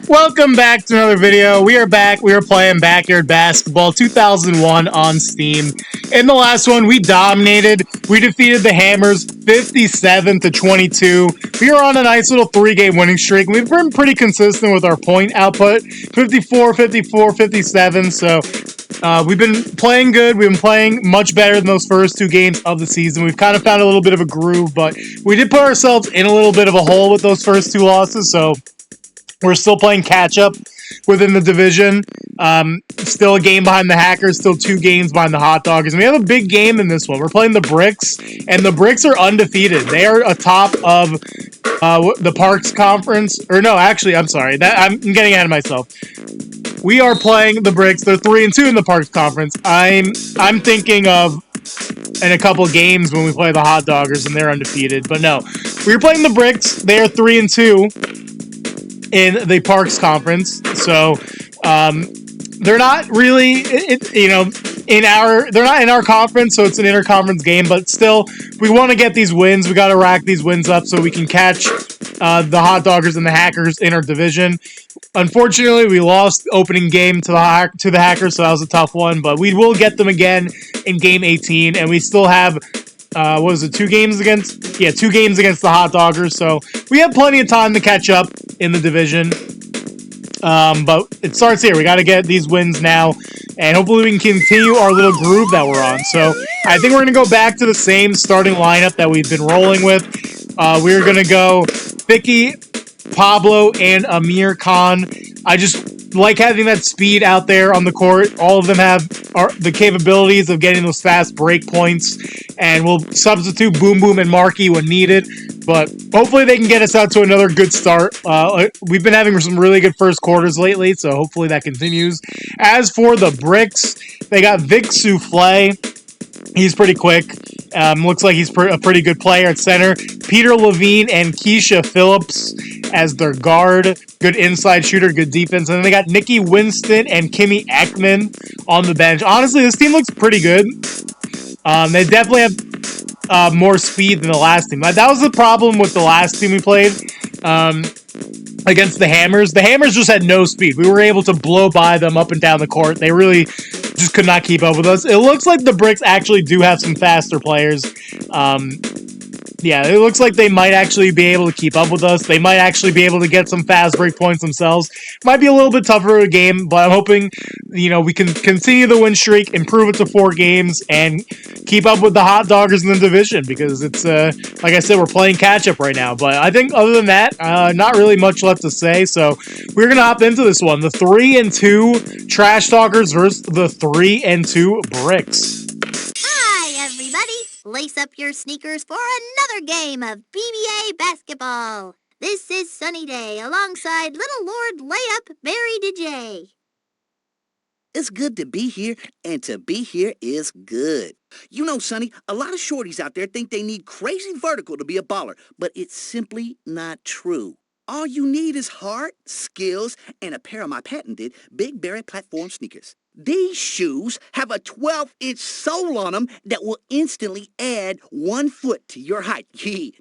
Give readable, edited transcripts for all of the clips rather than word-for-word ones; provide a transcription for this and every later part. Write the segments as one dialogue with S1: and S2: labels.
S1: Welcome back to another video. We are back. We are playing Backyard Basketball 2001 on Steam. In the last one, we dominated. We defeated the Hammers 57-22. We are on a nice little 3-game winning streak. We've been pretty consistent with our point output, 54, 54, 57. So we've been playing good. We've been playing much better than those first 2 games of the season. We've kind of found a little bit of a groove, but we did put ourselves in a little bit of a hole with those first 2 losses. So we're still playing catch-up within the division. Still a game behind the Hackers, still 2 games behind the Hot Doggers. And we have a big game in this one. We're playing the Bricks, and the Bricks are undefeated. They are atop of the Parks Conference. Or no, actually, I'm sorry. I'm getting ahead of myself. We are playing the Bricks. They're 3-2 in the Parks Conference. I'm thinking of in a couple games when we play the Hot Doggers, and they're undefeated. But no, we're playing the Bricks. They are 3-2. In the Parks Conference, so they're not really, they're not in our conference, so it's an interconference game. But still, we want to get these wins. We got to rack these wins up so we can catch the Hot Doggers and the Hackers in our division. Unfortunately, we lost the opening game to the Hackers, so that was a tough one. But we will get them again in Game 18, and we still have. 2 games against? Yeah, 2 games against the Hot Doggers, so we have plenty of time to catch up in the division. But it starts here. We got to get these wins now, and hopefully we can continue our little groove that we're on. So I think we're going to go back to the same starting lineup that we've been rolling with. We're going to go Vicky, Pablo, and Amir Khan. I just like having that speed out there on the court. All of them have the capabilities of getting those fast break points, and we'll substitute Boom Boom and Marky when needed. But hopefully they can get us out to another good start. We've been having some really good first quarters lately, so hopefully that continues. As for the Bricks, they got Vic Souffle. He's pretty quick. Looks like he's a pretty good player at center. Peter Levine and Keisha Phillips as their guard. Good inside shooter, good defense. And then they got Nikki Winston and Kimmy Ekman on the bench. Honestly, this team looks pretty good. They definitely have more speed than the last team. That was the problem with the last team we played against the Hammers. The Hammers just had no speed. We were able to blow by them up and down the court. They really just could not keep up with us. It looks like the Bricks actually do have some faster players. Yeah, it looks like they might actually be able to keep up with us. They might actually be able to get some fast break points themselves. Might be a little bit tougher of a game, but I'm hoping, we can continue the win streak, improve it to 4 games, and keep up with the Hot Doggers in the division, because it's, like I said, we're playing catch-up right now. But I think other than that, not really much left to say, so we're going to hop into this one. The 3-2 Trash Talkers versus the 3-2 Bricks.
S2: Hi, everybody. Lace up your sneakers for another game of BBA basketball. This is Sunny Day alongside Little Lord Layup Barry DJ.
S3: It's good to be here, and to be here is good. You know, Sonny, a lot of shorties out there think they need crazy vertical to be a baller, but it's simply not true. All you need is heart, skills, and a pair of my patented Big Barry platform sneakers. These shoes have a 12-inch sole on them that will instantly add 1 foot to your height.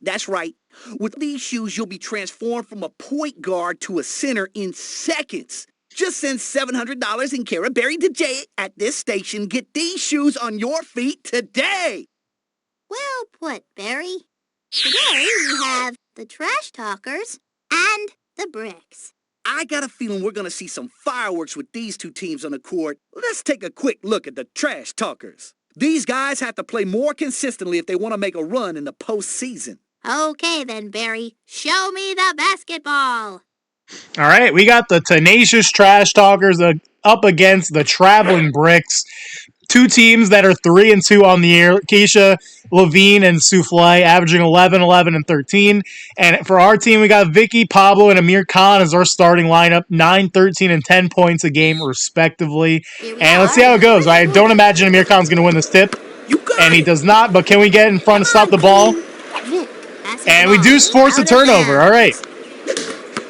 S3: That's right. With these shoes, you'll be transformed from a point guard to a center in seconds. Just send $700 in care of Barry DJ at this station. Get these shoes on your feet today.
S2: Well put, Barry. Today we have the Trash Talkers and the Bricks.
S3: I got a feeling we're going to see some fireworks with these 2 teams on the court. Let's take a quick look at the Trash Talkers. These guys have to play more consistently if they want to make a run in the postseason.
S2: Okay then, Barry. Show me the basketball.
S1: All right, we got the tenacious Trash Talkers up against the traveling Bricks. 2 teams that are 3-2 on the year. Keisha Levine and Souffle averaging 11, 11, and 13. And for our team, we got Vicky, Pablo, and Amir Khan as our starting lineup. 9, 13, and 10 points a game, respectively. And let's see how it goes. I don't imagine Amir Khan's going to win this tip. And he does not, but can we get in front to stop the ball? And we do force a turnover. All right.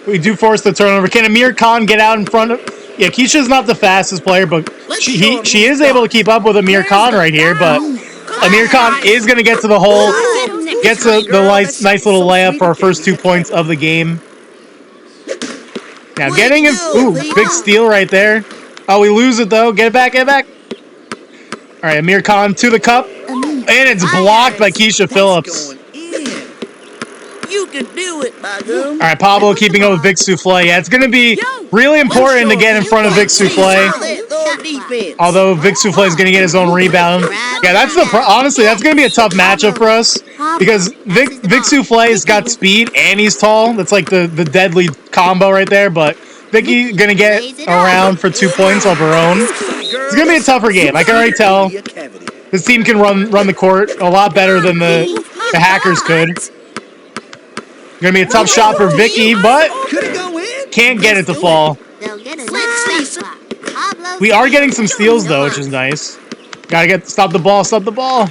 S1: We do force the turnover. Can Amir Khan get out in front of... Yeah, Keisha's not the fastest player, but she is able to keep up with Amir Khan right here. But Amir Khan is going to get to the hole, gets the nice little layup for our first 2 points of the game. Now
S3: Way
S1: getting
S3: to
S1: him.
S3: go,
S1: Ooh,
S3: Leo.
S1: big steal right there. Oh, we lose it though. Get it back, get it back. All right, Amir Khan to the cup.
S2: Amir
S1: And it's blocked by
S2: fires.
S1: Keisha Phillips.
S3: Going in. You can do it, Bagum.
S1: All right, Pablo keeping up with Vic Souffle. Yeah, it's going to be really important to get in front of Vic Souffle. Although Vic Souffle is going to get his own rebound. Yeah, that's honestly, that's going to be a tough matchup for us. Because Vic Souffle's got speed and he's tall. That's like the deadly combo right there. But Vicky going to get around for 2 points of her own. It's going to be a tougher game. I can already tell. This team can run the court a lot better than the Hackers could. Gonna be a tough shot for Vicky, but can't get it to fall.
S2: They'll get a next shot clock. Pablo
S1: We are getting some steals though, which is nice. Gotta stop the ball, stop the ball.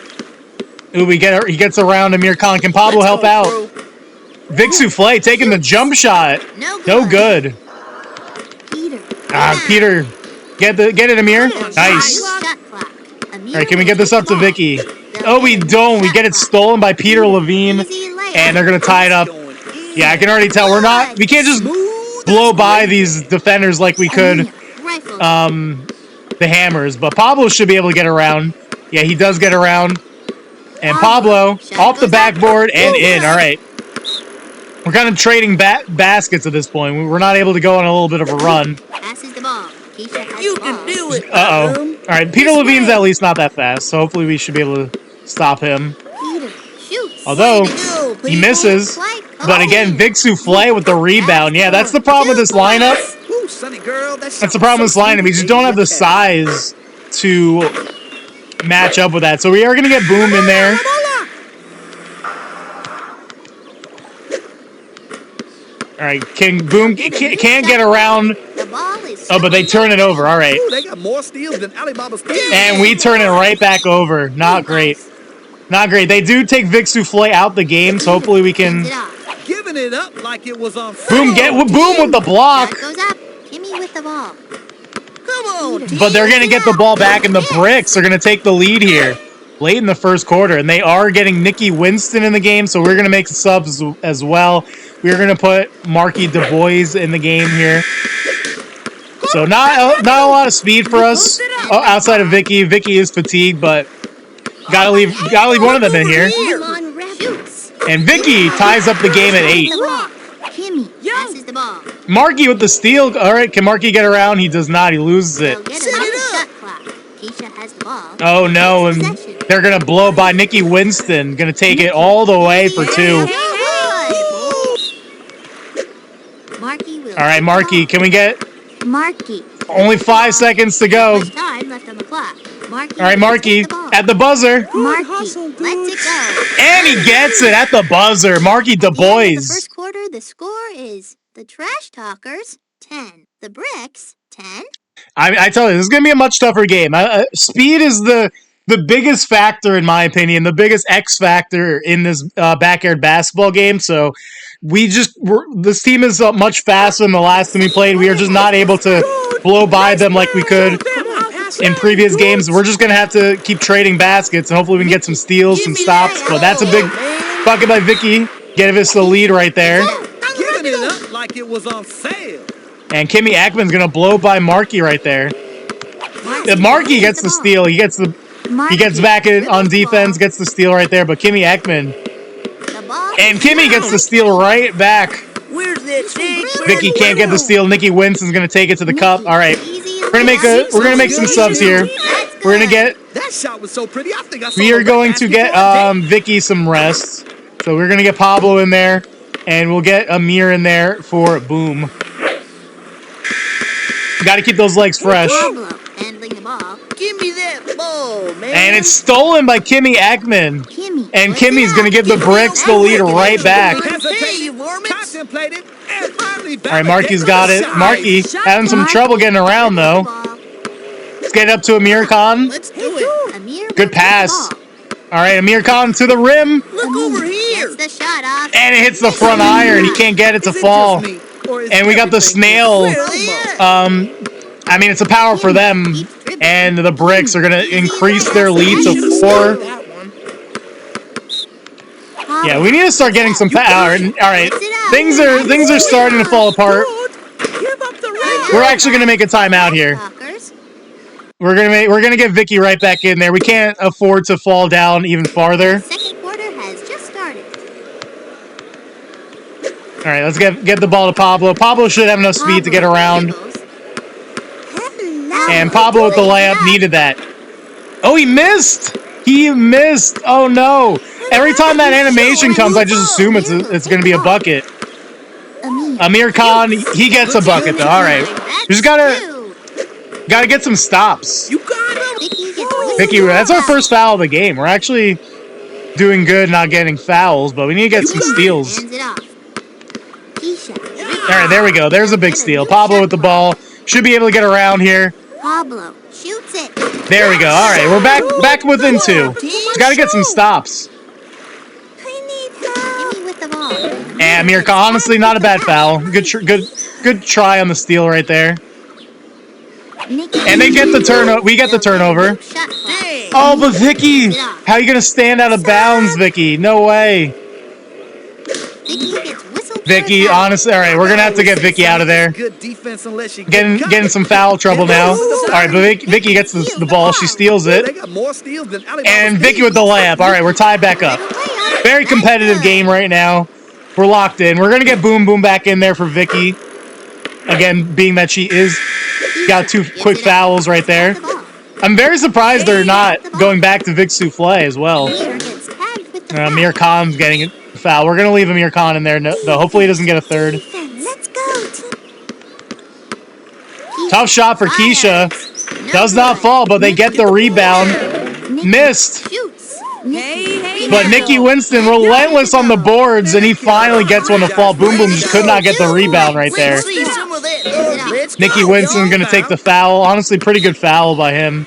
S1: Ooh, he gets around Amir Khan. Can Pablo help out? Vic Souffle taking the jump shot. No good.
S2: Peter.
S1: Peter, get it, Amir. Nice.
S2: Shot clock.
S1: All right, can we get this up to Vicky? Oh, we don't. We get it stolen by Peter Levine, and they're gonna tie it up. Yeah, I can already tell we can't just blow by these defenders like we could the Hammers, but Pablo should be able to get around. Yeah, he does get around. And Pablo off the backboard and in. All right. We're kind of trading baskets at this point. We're not able to go on a little bit of a run.
S2: Passes the ball. Keisha has
S3: You
S2: the ball.
S3: can do it.
S1: Uh-oh. All right, Peter Levine's at least not that fast, so hopefully we should be able to stop him.
S2: Peter shoots.
S1: Although, he misses. But again, Vic Souffle with the rebound. Yeah, that's the problem with this lineup.
S3: Ooh, Sonny girl, that's
S1: That's the problem with this lineup. We just don't have the size to match up with that. So we are going to get Boom in there. All right, Boom can't get around.
S2: The ball is
S1: Oh, but they turn it over. All right.
S3: Ooh, they got more steals than Alibaba steals.
S1: And we turn it right back over. Not great. Not great. They do take Vic Souffle out the game, so hopefully we can...
S2: it off.
S3: Giving it up like it was on
S1: Boom with the block.
S2: Shot goes up. Kimmy with the ball.
S3: Come on.
S1: But they're going to get the ball back, and the Bricks are going to take the lead here late in the first quarter. And they are getting Nikki Winston in the game, so we're going to make the subs as well. We're going to put Marky Du Bois in the game here. So not a lot of speed for us outside of Vicky. Vicky is fatigued, but gotta leave one of them in here.
S2: Shoots.
S1: And Vicky ties up the game at 8.
S2: The ball. Kimmy passes the ball.
S1: Marky with the steal. All right, can Marky get around? He does not. He loses
S2: They'll
S1: it.
S2: get another shot clock. Keisha has the ball.
S1: Oh no, and they're gonna blow by Nikki Winston. Gonna take it all the way for 2.
S2: Marky will.
S1: All right, Marky, can we get
S2: Marky.
S1: only 5 seconds to go?
S2: Much time left on the clock. Marky.
S1: All right, Marky at the buzzer.
S2: Marky lets it go.
S1: And he gets it at the buzzer. Marky Du
S2: At the end
S1: Bois.
S2: of the first quarter, the score is the Trash Talkers 10, the Bricks 10.
S1: I tell you, this is going to be a much tougher game. Speed is the biggest factor, in my opinion, the biggest X factor in this backyard basketball game. So this team is much faster than the last time we played. We are just not able to blow by them like we could in previous games. We're just going to have to keep trading baskets, and hopefully we can get some steals, some stops. But that's a big bucket by Vicky. Give us the lead right there.
S3: Giving it up like it was on sale.
S1: And Kimmy Ackman's going to blow by Marky right there. If Marky gets the steal, he gets back on defense, gets the steal right there. But Kimmy Ackman, and Kimmy gets the steal right back.
S3: Where's that
S1: Vicky can't get the steal. Nikki Winston's going to take it to the cup. All right, we're gonna make some subs here. We're gonna get.
S3: That shot was so pretty. I think I saw
S1: We are
S3: the
S1: going to get
S3: basketball
S1: Vicky some rest. So we're gonna get Pablo in there, and we'll get Amir in there for Boom. Got to keep those legs fresh.
S2: Pablo handling the ball.
S3: Give me that ball, man.
S1: And it's stolen by Kimmy Ackman.
S2: Kimmy.
S1: And Kimmy's going to give the Bricks the lead right back.
S3: Contemplated and finally
S1: All right, Marky's got it. Marky having some trouble getting around, though. Let's get it up to Amir Khan.
S3: Let's do it.
S2: Amir
S1: Good pass. All right, Amir Khan to the rim.
S3: Look over here.
S2: Gets the shot off.
S1: And it hits the front iron. He can't get it to fall. And we got the snail. I mean, it's a power for them. And the Bricks are going to increase their lead to 4. Yeah, we need to start getting some power. All right, things are starting to fall apart. We're actually gonna make a timeout here.
S2: Talkers.
S1: We're gonna get Vicky right back in there. We can't afford to fall down even farther.
S2: Second quarter has just started.
S1: All right, let's get the ball to Pablo. Pablo should have enough speed to get around. And Pablo with the layup needed that. Oh, he missed! He missed! Oh no! Every time that animation comes, I just assume it's going to be a bucket. Amir Khan, he gets a bucket though. All right, we just gotta get some stops.
S3: You got him.
S1: Vicky, that's our first foul of the game. We're actually doing good, not getting fouls, but we need to get some steals.
S2: Hands it off. Keisha.
S1: All right, there we go. There's a big steal. Pablo with the ball. Should be able to get around here.
S2: Pablo shoots it.
S1: There we go. All right, we're back within two. Just got to get some stops.
S2: Give me with the ball.
S1: And Mirka, honestly, not a bad foul. Good try on the steal right there. And they get the turnover. We get the turnover.
S2: Shot clock.
S1: Oh, but Vicky, how are you gonna stand out of bounds, Vicky? No way.
S2: Vicky gets whistled for
S1: Vicky,
S2: a foul.
S1: honestly, all right, we're gonna have to get Vicky out of there.
S3: Good defense unless you
S1: Getting some foul trouble now. All right, but Vicky gets the ball. She steals
S3: They
S1: it.
S3: got more steals than Alibaba
S1: And Vicky
S3: Stadium.
S1: with the layup. All right, we're tied back up. Very competitive game right now. We're locked in. We're gonna get Boom Boom back in there for Vicky. Again, being that she is got two quick fouls right there. I'm very surprised they're not going back to Vic Souffle as well.
S2: Amir gets tagged with the
S1: Amir Khan's getting a foul. We're gonna leave Amir Khan in there. No, hopefully he doesn't get a third.
S2: Let's go, team.
S1: Tough shot for Keisha. Does not fall, but they get the rebound. Missed.
S2: Shoots.
S1: But Nikki Winston relentless on the boards, and he finally gets one to fall. Boom Boom just could not get the rebound right there. Nikki Winston gonna take the foul. Honestly, pretty good foul by him.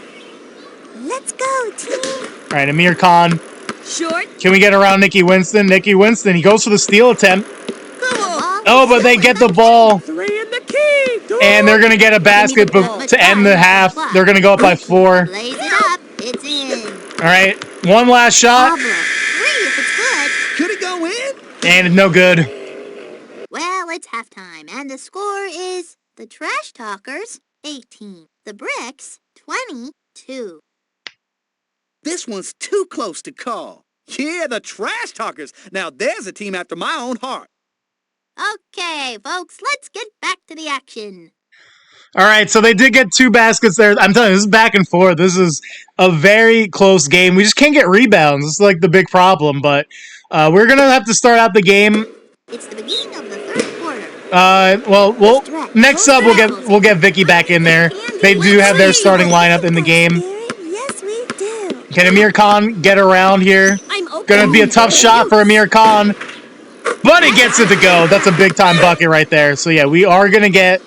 S2: Let's go, team.
S1: All right, Amir Khan.
S4: Short.
S1: Can we get around Nikki Winston? Nikki Winston, he goes for the steal attempt. Oh, but they get the ball.
S4: Three in the key.
S1: And they're going to get a basket to end the half. They're going to go up by 4.
S2: Blaze it up. It's in.
S1: All right, one last shot.
S2: Pablo. 3 if it's good.
S3: Could it go in?
S1: And no good.
S2: Well, it's halftime, and the score is the Trash Talkers 18, the Bricks 22.
S3: This one's too close to call. Yeah, the Trash Talkers. Now there's a team after my own heart.
S2: Okay, folks, let's get back to the action.
S1: All right, so they did get 2 baskets there. I'm telling you, this is back and forth. This is a very close game. We just can't get rebounds. It's like the big problem, but we're going to have to start out the game.
S2: It's the beginning of the third quarter.
S1: Well, next up we'll get Vicky back in there. They do have their starting lineup in the game.
S2: Yes, we do.
S1: Can Amir Khan get around here?
S4: I'm open.
S1: Gonna be a tough shot for Amir Khan, but he gets it to go. That's a big time bucket right there. So yeah, we are gonna get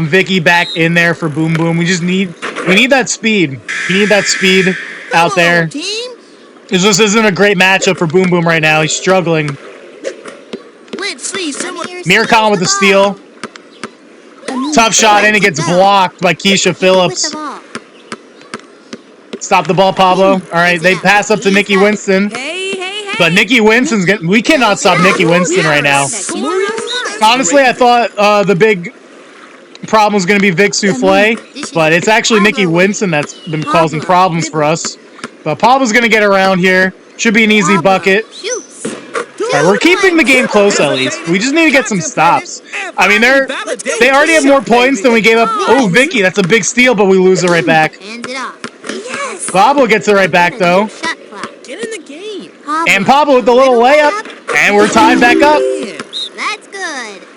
S1: Vicky back in there for Boom Boom. We need that speed. We need that speed out there.
S3: Team,
S1: This just isn't a great matchup for Boom Boom right now. He's struggling.
S3: let's see someone.
S1: Amir Khan with the steal. Tough shot, and it gets blocked by Keisha Phillips. Stop the ball, Pablo. All right, they pass up to Nikki Winston.
S4: Hey.
S1: But Nikki Winston's getting... We cannot stop Nikki Winston right now. Honestly, I thought the big problem was going to be Vic Souffle, but it's actually Nikki Winston that's been causing problems for us. But Pablo's going to get around here. Should be an easy bucket.
S2: Shoots.
S1: All right, we're keeping the game close at least. We just need to get some stops. I mean, they already have more points than we gave up. Oh, Vicky, that's a big steal, but we lose it right back.
S2: Hands it off. Yes.
S1: Pablo gets it right back, though.
S2: Shot clock.
S3: Get in the game.
S1: And Pablo with the little layup. And we're tied back up.
S2: That's good.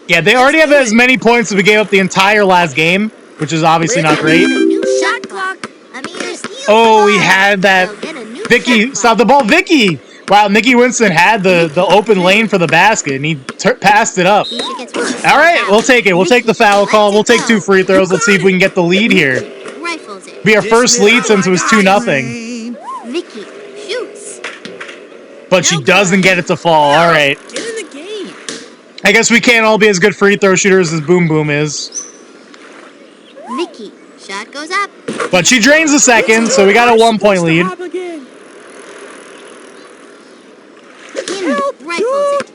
S1: Yeah, they already have as many points as we gave up the entire last game, which is obviously not great.
S2: New shot clock. Amir steals
S1: Oh,
S2: the
S1: we
S2: ball.
S1: had that.
S2: They'll get a new
S1: Vicky,
S2: shot
S1: stop the ball. Vicky! Wow, Nikki Winston had the open lane for the basket, and he passed it up.
S2: Keisha gets one.
S1: All right, we'll take it. We'll take the foul call. We'll take 2 free throws. Let's see if we can get the lead here.
S2: Rifles it.
S1: Be our first lead since it was 2-0.
S2: Vicky shoots.
S1: But she doesn't get it to fall. All right.
S3: Get in the game.
S1: I guess we can't all be as good free throw shooters as Boom Boom is.
S2: Vicky. Shot goes up.
S1: But she drains the second, so we got a 1-point lead. All
S2: Rifles it.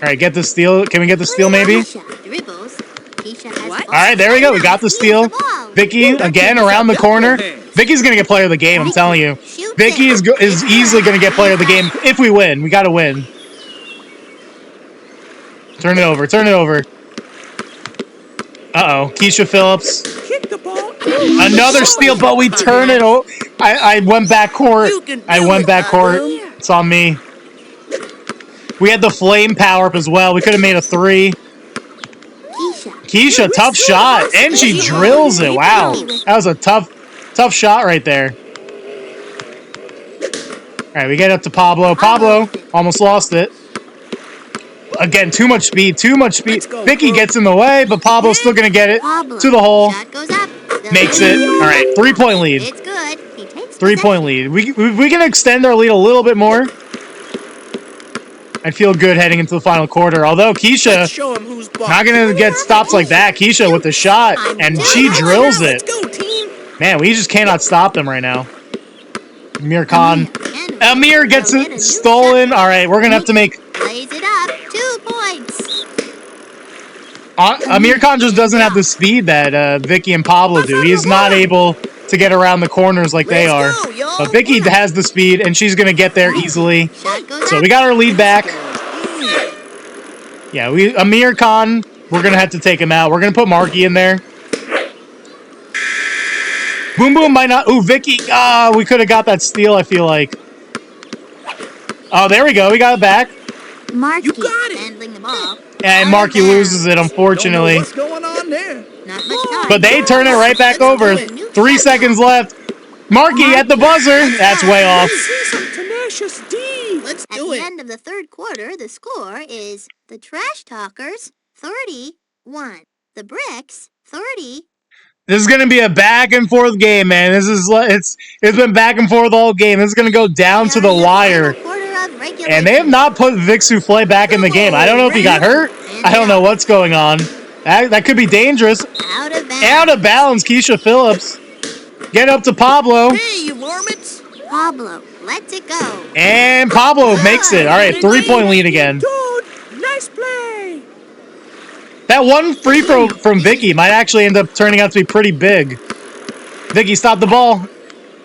S1: right, get the steal. Can we get the steal maybe?
S2: Keisha dribbles. Keisha has
S4: What?
S2: ball.
S1: All right, there we go. We got the steal. Vicky again around the corner. Vicky's gonna get player of the game. I'm telling you.
S2: Shoots
S1: Vicky
S2: it.
S1: is easily gonna get player of the game if we win. We gotta win. Turn it over. Turn it over. Uh-oh. Keisha Phillips.
S3: Kick the ball.
S1: Another steal, but we turn it over. I went back court.
S3: You can do
S1: I went
S3: it,
S1: back court.
S3: Adam.
S1: It's on me. We had the flame power up as well. We could have made a 3. Keisha, tough shot. And she drills it. Wow. That was a tough shot right there. All right, we get up to Pablo. Pablo almost lost it. Again, too much speed. Too much speed. Vicky gets in the way, but Pablo's still going to get it
S2: Pablo.
S1: to the hole.
S2: Shot goes up.
S1: Makes it. All right, 3-point lead.
S2: It's good. He takes
S1: 3-point lead. We can extend our lead a little bit more. I'd feel good heading into the final quarter. Although Keisha
S3: Show 'em who's boss.
S1: not gonna get stops like that. Keisha with the shot, and she drills it.
S3: Let's go, team.
S1: Man, we just cannot stop them right now. Amir Khan. Amir gets it stolen. All right, we're gonna have to make.
S2: Lays it up. 2 points.
S1: Amir Khan just doesn't have the speed that Vicky and Pablo do. He's not able to get around the corners like they are.
S3: Let's go, y'all.
S1: But Vicky has the speed, and she's gonna get there easily.
S2: Shot goes
S1: So
S2: up.
S1: we got our lead back. Yeah, Amir Khan, we're gonna have to take him out. We're gonna put Marky in there. Boom Boom might not. Ooh, Vicky. We could have got that steal, I feel like. Oh, there we go. We got it back.
S2: Marky
S3: You got it.
S2: handling the ball.
S1: And Marky loses it, unfortunately.
S3: What's going on there?
S2: Not much time.
S1: But they turn it right back over. 3 seconds left. Marky at the buzzer. That's way off.
S3: See some tenacious D. Let's
S2: At the end of the third quarter, the score is the Trash Talkers 31, the Bricks 30.
S1: This is gonna be a back and forth game, man. It's been back and forth all game. This is gonna go down to the wire. And they have not put Vic Souffle back in the game. I don't know if he got hurt. I don't know what's going on. That could be dangerous.
S2: Out of bounds.
S1: Out of bounds, Keisha Phillips. Get up to Pablo.
S3: Hey, you varmints.
S2: Pablo lets it go.
S1: And Pablo makes it. All right, 3-point lead again.
S3: Dude, nice play.
S1: That one free throw from Vicky might actually end up turning out to be pretty big. Vicky, stop the ball. All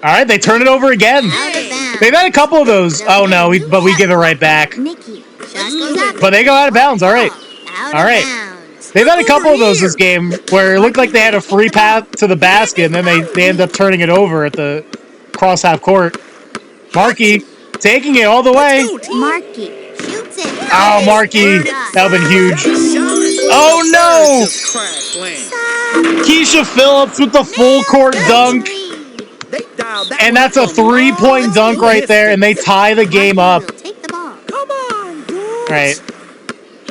S1: right, they turn it over again.
S2: Out of bounds.
S1: They've had a couple of those. Oh, no, but we give it right back.
S2: Nikki. Shot goes up.
S1: But they go out of bounds. All right.
S2: Out
S1: All
S2: of
S1: right.
S2: bounds.
S1: They've had a couple of those this game where it looked like they had a free path to the basket, and then they end up turning it over at the cross half court. Marky taking it all the way.
S2: Marky shoots it.
S1: Oh, Marky. That would have been huge. Oh, no.
S3: Just crash land.
S1: Keisha Phillips with the full court dunk.
S3: They dialed that
S1: And
S3: one
S1: that's a
S3: up from
S1: 3-point dunk right there, and they tie the game up.
S2: Take the ball.
S3: Come on, dudes.
S1: All right.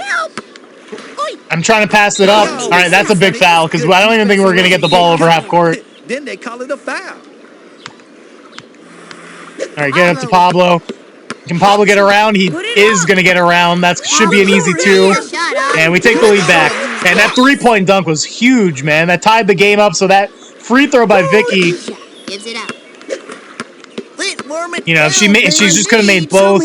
S3: Help. Oi.
S1: I'm trying to pass it up. All right, that's a big foul because I don't even think we're going to get the ball over half court.
S3: Then they call it a foul.
S1: All right, get up to Pablo. Can Pablo get around? He is going to get around. That should be an easy 2. And we take the lead back. And that 3-point dunk was huge, man. That tied the game up, so that free throw by Vicky,
S2: Gives it out.
S1: you know, she just could have made both.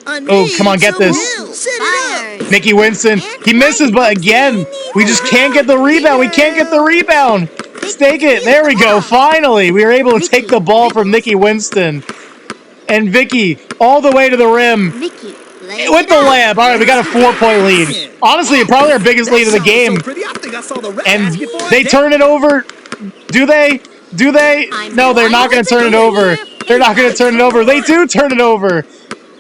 S1: Oh, come on, get this.
S2: Fires.
S1: Mickey Winston, he misses, but again, we just can't get the rebound. We can't get the rebound. Stake it. There we go. Finally, we were able to take the ball from Mickey Winston. And Vicky, all the way to the rim.
S2: Vicky
S1: With the layup. All right, we got a 4-point lead. Honestly, probably our biggest lead of the game. And they turn it over. Do they? Do they? No, they're not going to turn it over. They're not going to turn it over. They do turn it over.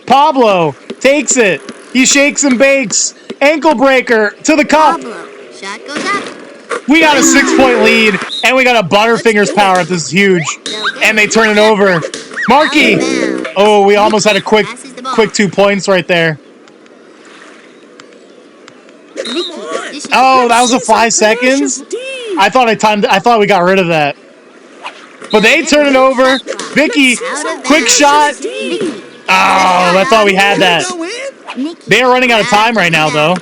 S1: Pablo takes it. He shakes and bakes. Ankle breaker to the cup.
S2: Pablo. Shot goes up.
S1: We got a 6-point lead, and we got a Butterfingers power up. This is huge. And they turn it over. Marky. Oh, we almost had a quick 2 points right there. Oh, that was a 5 seconds? I thought we got rid of that. But they turn it over. Vicky, quick shot. Oh, I thought we had that. They are running out of time right now, though.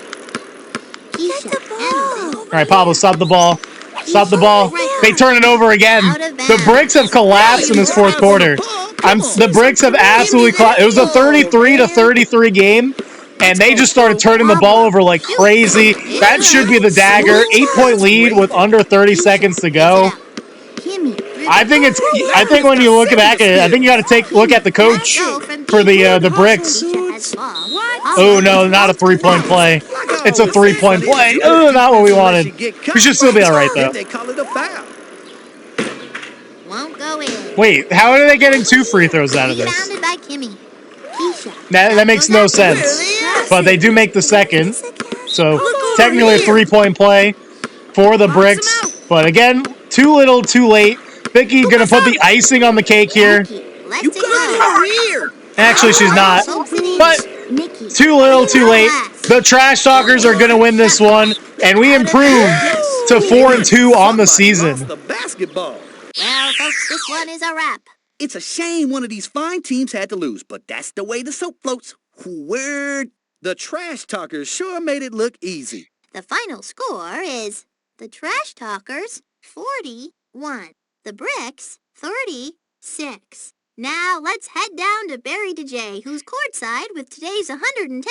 S1: All right, Pablo, stop the ball. Stop the ball. They turn it over again. The Bricks have collapsed in this fourth quarter. The Bricks have absolutely collapsed. It was a 33-33 game, and they just started turning the ball over like crazy. That should be the dagger. 8-point lead with under 30 seconds to go. I think when you look back at it, I think you got to look at the coach for the bricks. Oh no, not a 3-point play. It's a 3-point play. Oh, not what we wanted. We should still be all right though.
S3: They call it a foul.
S2: Won't go in.
S1: Wait, how are they getting 2 free throws out of this?
S2: Rebounded by Kimmy. Keisha.
S1: That makes no sense. But they do make the second. So technically a 3-point play for the bricks. But again, too little, too late. Vicky gonna put the icing on the cake here.
S2: Let's
S3: You
S2: it
S3: got
S2: go.
S3: it here.
S1: Actually, she's not. But too little, too late. The Trash Talkers are gonna win this one, and we improve to 4-2 on the season.
S3: Lost the basketball.
S2: Well, folks, this one is a wrap.
S3: It's a shame one of these fine teams had to lose, but that's the way the soap floats. Word. The Trash Talkers sure made it look easy.
S2: The final score is the Trash Talkers 41, the Bricks 36. Now let's head down to Barry DeJ, who's courtside with today's 110%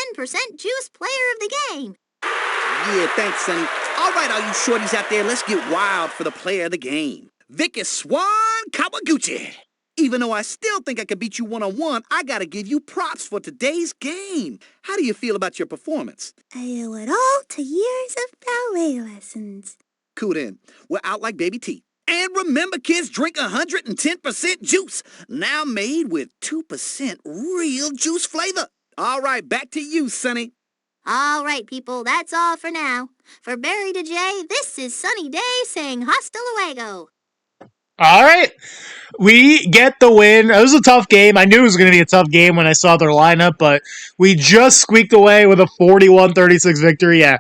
S2: juice player of the game.
S3: Yeah, thanks, Sonny. All right, all you shorties out there, let's get wild for the player of the game. Vicky Swan Kawaguchi. Even though I still think I could beat you one-on-one, I gotta give you props for today's game. How do you feel about your performance?
S2: I owe it all to years of ballet lessons.
S3: Cool then. We're out like baby teeth. And remember, kids, drink 110% juice. Now made with 2% real juice flavor. All right, back to you, Sonny.
S2: All right, people, that's all for now. For Barry DeJ, this is Sunny Day saying hasta luego.
S1: All right. We get the win. It was a tough game. I knew it was going to be a tough game when I saw their lineup, but we just squeaked away with a 41-36 victory. Yeah.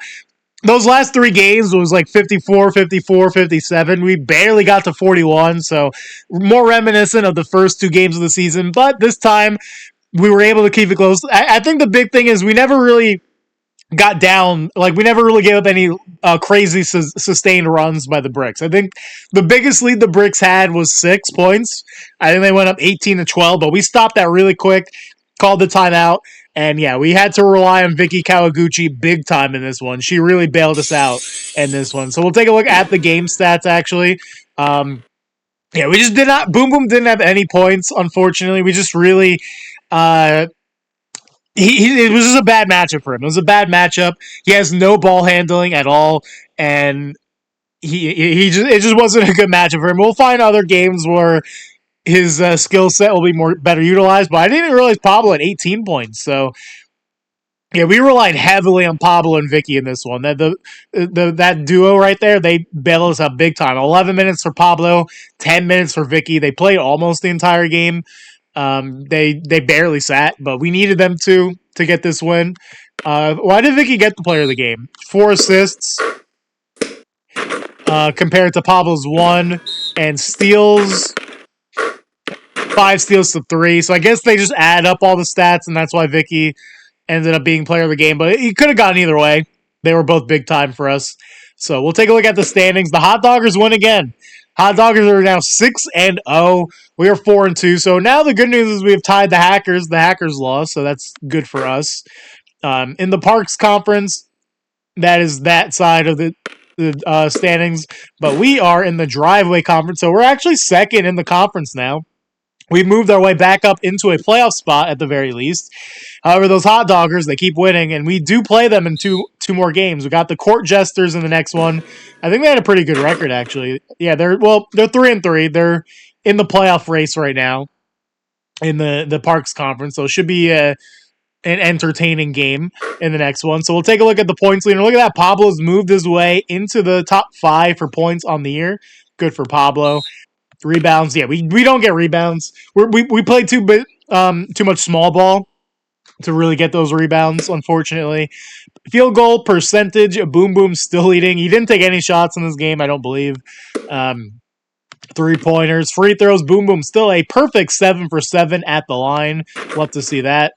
S1: Those last 3 games was like 54, 54, 57. We barely got to 41, so more reminiscent of the first 2 games of the season. But this time, we were able to keep it close. I think the big thing is we never really got down, like we never really gave up any crazy sustained runs by the Bricks. I think the biggest lead the Bricks had was 6 points. I think they went up 18-12, but we stopped that really quick, called the timeout, and yeah, we had to rely on Vicky Kawaguchi big time in this one. She really bailed us out in this one. So we'll take a look at the game stats, actually. Yeah, we just did not, Boom Boom didn't have any points, unfortunately. We just really, it was just a bad matchup for him. It was a bad matchup. He has no ball handling at all, and it just wasn't a good matchup for him. We'll find other games where his skill set will be better utilized, but I didn't realize Pablo had 18 points. So yeah, we relied heavily on Pablo and Vicky in this one. That duo right there, they bailed us out big time. 11 minutes for Pablo, 10 minutes for Vicky. They played almost the entire game. They barely sat, but we needed them to get this win. Why did Vicky get the player of the game? 4 assists compared to Pablo's 1, and steals, 5 steals to 3. So I guess they just add up all the stats, and that's why Vicky ended up being player of the game. But he could have gone either way. They were both big time for us. So we'll take a look at the standings. The Hot Doggers win again. Hot Doggers are now 6-0. We are 4-2. So now the good news is we have tied the Hackers. The Hackers lost, so that's good for us. In the Parks Conference, that is that side of the standings. But we are in the Driveway Conference, so we're actually second in the conference now. We moved our way back up into a playoff spot at the very least. However, those Hot Doggers, they keep winning, and we do play them in two more games. We got the Court Jesters in the next one. I think they had a pretty good record, actually. Yeah, they're 3-3. They're in the playoff race right now in the Parks Conference, so it should be an entertaining game in the next one. So we'll take a look at the points leader. Look at that. Pablo's moved his way into the top 5 for points on the year. Good for Pablo. Rebounds, yeah, we don't get rebounds. We play too much small ball to really get those rebounds, unfortunately. Field goal percentage, Boom Boom still leading. He didn't take any shots in this game, I don't believe. 3-pointers, free throws, Boom Boom still a perfect 7 for 7 at the line. Love to see that.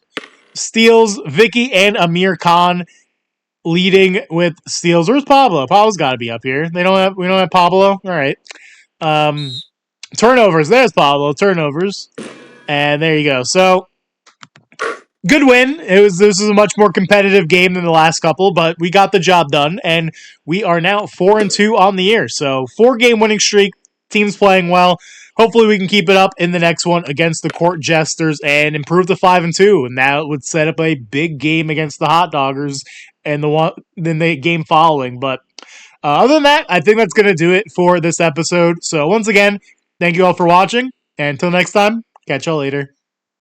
S1: Steals, Vicky and Amir Khan leading with steals. Where's Pablo? Pablo's got to be up here. We don't have Pablo. All right. Turnovers. There's Pablo. Turnovers. And there you go. So good win. This was a much more competitive game than the last couple, but we got the job done, and we are now 4-2 on the year. So 4-game winning streak. Team's playing well. Hopefully, we can keep it up in the next one against the Court Jesters and improve to 5-2. And that would set up a big game against the Hot Doggers and the game following. But other than that, I think that's going to do it for this episode. So once again, thank you all for watching. And until next time, catch y'all later.